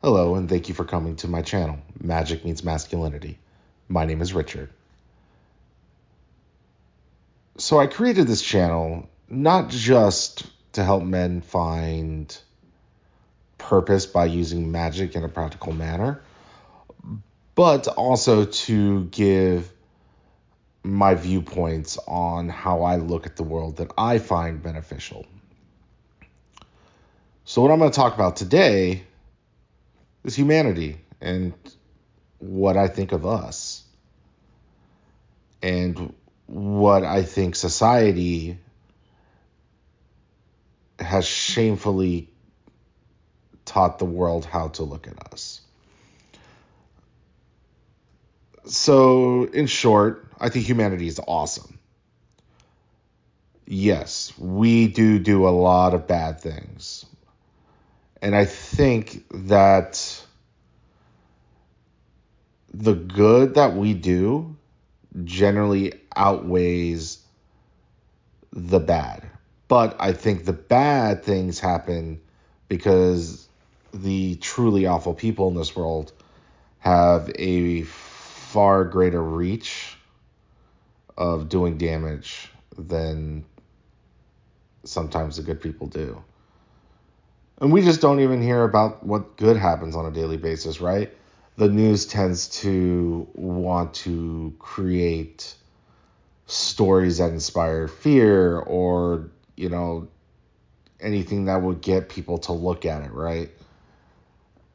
Hello, and thank you for coming to my channel, Magic Meets Masculinity. My name is Richard. So, I created this channel not just to help men find purpose by using magic in a practical manner, but also to give my viewpoints on how I look at the world that I find beneficial. So, what I'm going to talk about today is humanity and what I think of us and what I think society has shamefully taught the world how to look at us. So, in short, I think humanity is awesome. Yes, we do a lot of bad things. And I think that the good that we do generally outweighs the bad. But I think the bad things happen because the truly awful people in this world have a far greater reach of doing damage than sometimes the good people do. And we just don't even hear about what good happens on a daily basis, right? The news tends to want to create stories that inspire fear or, anything that would get people to look at it, right?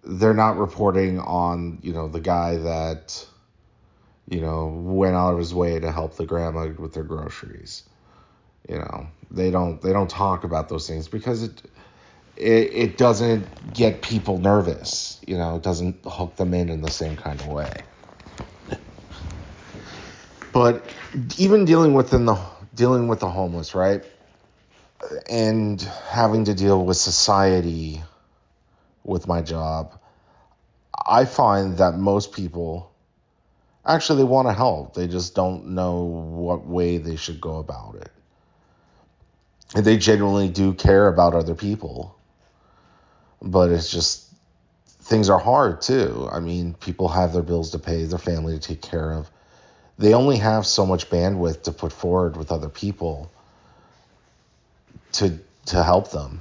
They're not reporting on, the guy that, went out of his way to help the grandma with their groceries. They don't talk about those things because it doesn't get people nervous. It doesn't hook them in the same kind of way. But even dealing with the homeless, right? And having to deal with society with my job, I find that most people actually want to help. They just don't know what way they should go about it. And they genuinely do care about other people. But it's just things are hard too. I mean, people have their bills to pay, their family to take care of. They only have so much bandwidth to put forward with other people to help them.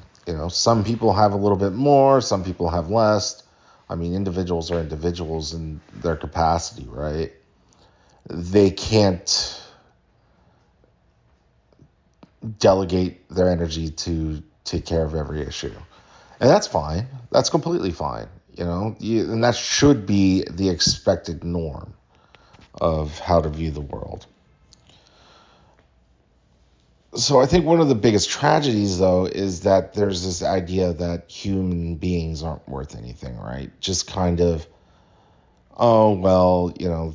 Some people have a little bit more, some people have less. I mean, individuals are individuals in their capacity, right? They can't delegate their energy to take care of every issue. And that's fine. That's completely fine. And that should be the expected norm of how to view the world. So I think one of the biggest tragedies, though, is that there's this idea that human beings aren't worth anything, right? Just kind of, oh, well,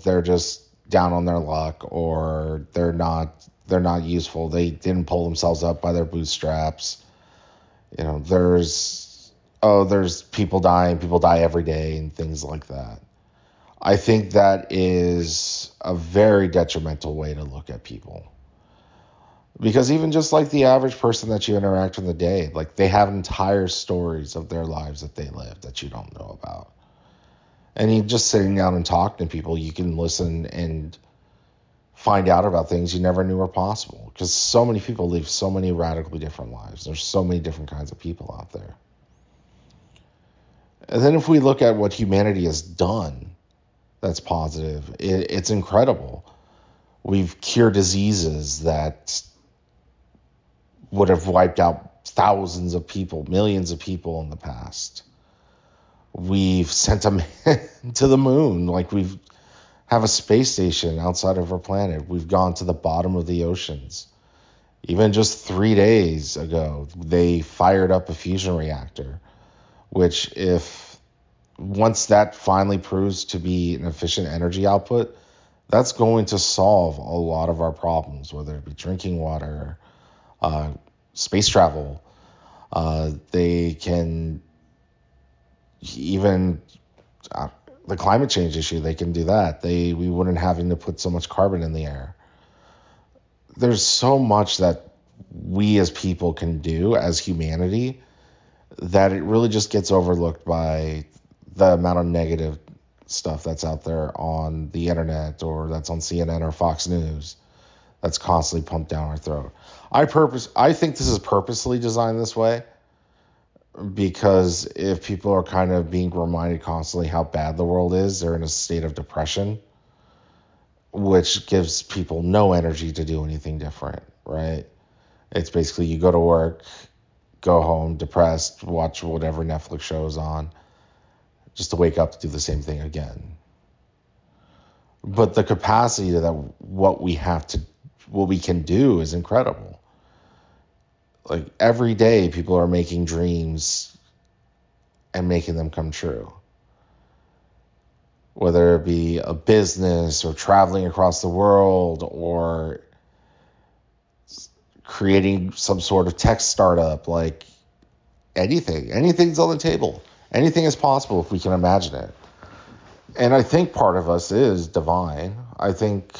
they're just down on their luck, or they're not useful. They didn't pull themselves up by their bootstraps. There's people dying, people die every day, and things like that. I think that is a very detrimental way to look at people. Because even just like the average person that you interact with in the day, like they have entire stories of their lives that they live that you don't know about. And you just sitting down and talking to people, you can listen and find out about things you never knew were possible. Because so many people live so many radically different lives. There's so many different kinds of people out there. And then if we look at what humanity has done that's positive, it's incredible. We've cured diseases that would have wiped out thousands of people, millions of people in the past. We've sent a man to the moon. Like we have a space station outside of our planet. We've gone to the bottom of the oceans. Even just 3 days ago, they fired up a fusion reactor, which if once that finally proves to be an efficient energy output, that's going to solve a lot of our problems, whether it be drinking water, space travel. They can even the climate change issue. They can do that. We wouldn't having to put so much carbon in the air. There's so much that we as people can do as humanity that it really just gets overlooked by the amount of negative stuff that's out there on the internet or that's on CNN or Fox News that's constantly pumped down our throat. I think this is purposely designed this way because if people are kind of being reminded constantly how bad the world is, they're in a state of depression, which gives people no energy to do anything different, right? It's basically you go to work, go home depressed, watch whatever Netflix show is on, just to wake up to do the same thing again. But the capacity that what we can do is incredible. Like every day people are making dreams and making them come true. Whether it be a business or traveling across the world or creating some sort of tech startup, like anything's on the table. Anything is possible if we can imagine it. And I think part of us is divine. I think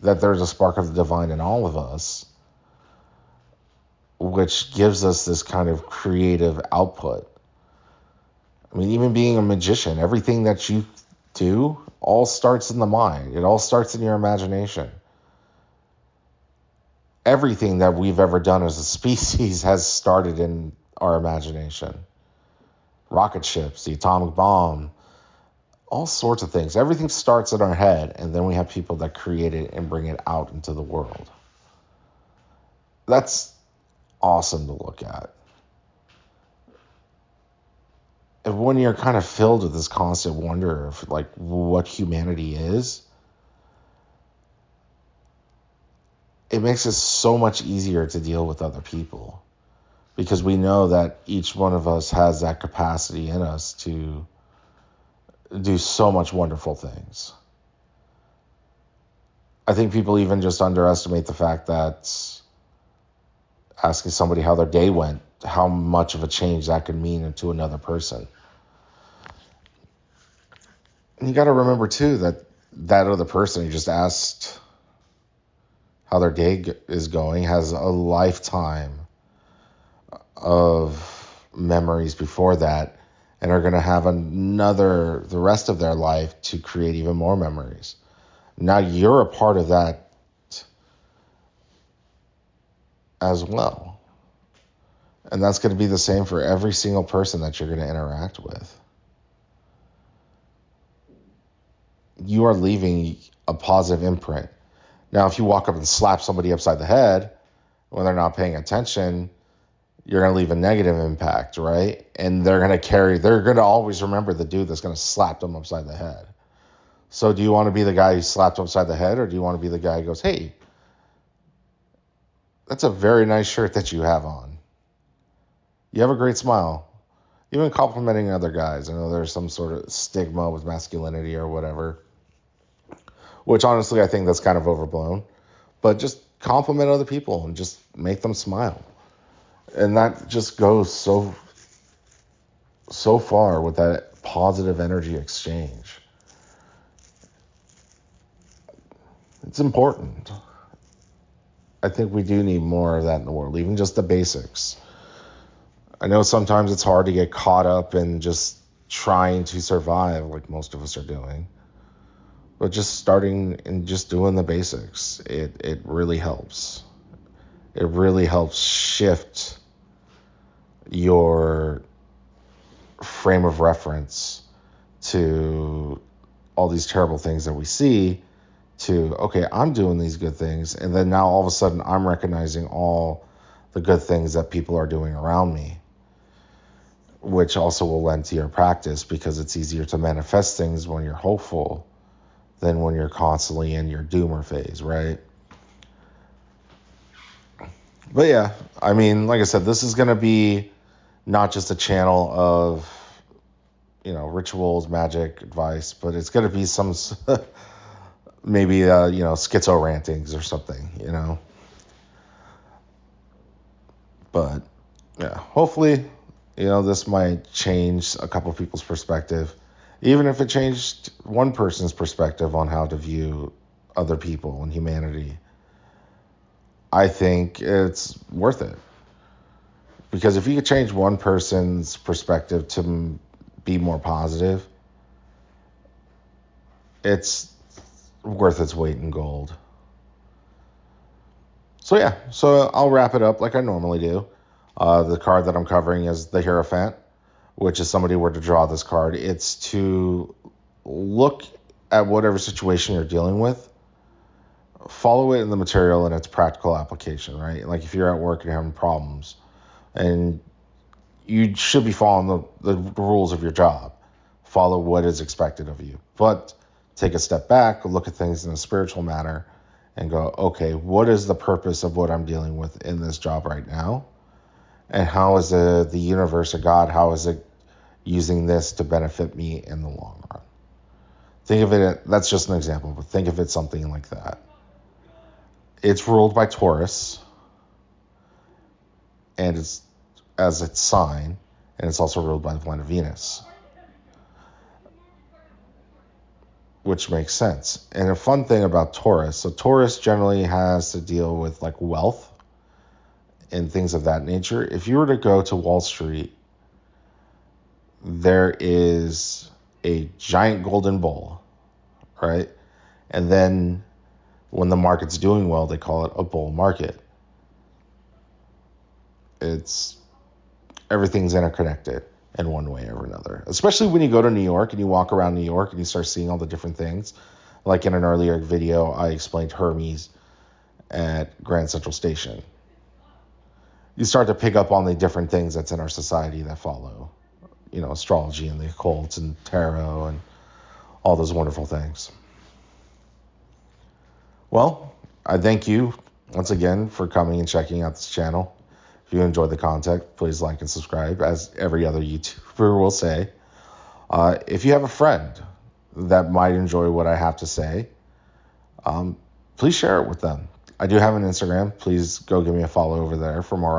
that there's a spark of the divine in all of us, which gives us this kind of creative output. I mean, even being a magician, everything that you do all starts in the mind. It all starts in your imagination. Everything that we've ever done as a species has started in our imagination. Rocket ships, the atomic bomb, all sorts of things. Everything starts in our head, and then we have people that create it and bring it out into the world. That's awesome to look at. And when you're kind of filled with this constant wonder of like what humanity is, it makes it so much easier to deal with other people because we know that each one of us has that capacity in us to do so much wonderful things. I think people even just underestimate the fact that asking somebody how their day went, how much of a change that could mean to another person. And you got to remember too that other person you just asked how their day is going has a lifetime of memories before that and are going to have the rest of their life to create even more memories. Now you're a part of that as well. And that's going to be the same for every single person that you're going to interact with. You are leaving a positive imprint. Now, if you walk up and slap somebody upside the head when they're not paying attention, you're going to leave a negative impact, right? And they're going to always remember the dude that's going to slap them upside the head. So do you want to be the guy who slapped upside the head, or do you want to be the guy who goes, hey, that's a very nice shirt that you have on. You have a great smile. Even complimenting other guys. I know there's some sort of stigma with masculinity or whatever, which honestly I think that's kind of overblown. But just compliment other people and just make them smile. And that just goes so far with that positive energy exchange. It's important. I think we do need more of that in the world, even just the basics. I know sometimes it's hard to get caught up in just trying to survive like most of us are doing. But just starting and just doing the basics, it really helps. It really helps shift your frame of reference to all these terrible things that we see to, okay, I'm doing these good things. And then now all of a sudden I'm recognizing all the good things that people are doing around me, which also will lend to your practice because it's easier to manifest things when you're hopeful than when you're constantly in your doomer phase, right? But yeah, I mean, like I said, this is going to be not just a channel of, rituals, magic, advice, but it's going to be some maybe, schizo rantings or something, But yeah, hopefully, this might change a couple people's perspective. Even if it changed one person's perspective on how to view other people and humanity, I think it's worth it. Because if you could change one person's perspective be more positive, it's worth its weight in gold. So yeah, so I'll wrap it up like I normally do. The card that I'm covering is the Hierophant, which is somebody were to draw this card. It's to look at whatever situation you're dealing with, follow it in the material and its practical application, right? Like if you're at work and you're having problems, and you should be following the rules of your job, follow what is expected of you. But take a step back, look at things in a spiritual manner, and go, okay, what is the purpose of what I'm dealing with in this job right now? And how is the universe or God, how is it using this to benefit me in the long run? Think of it, that's just an example, but think of it something like that. It's ruled by Taurus, and it's as its sign, and it's also ruled by the planet Venus, which makes sense. And a fun thing about Taurus, so Taurus generally has to deal with like wealth and things of that nature. If you were to go to Wall Street, there is a giant golden bull, right? And then when the market's doing well, they call it a bull market. It's everything's interconnected in one way or another, especially when you go to New York and you walk around New York and you start seeing all the different things. Like in an earlier video, I explained Hermes at Grand Central Station. You start to pick up on the different things that's in our society that follow, astrology and the occult and tarot and all those wonderful things. Well, I thank you once again for coming and checking out this channel. If you enjoyed the content, please like and subscribe, as every other YouTuber will say. If you have a friend that might enjoy what I have to say, please share it with them. I do have an Instagram. Please go give me a follow over there for more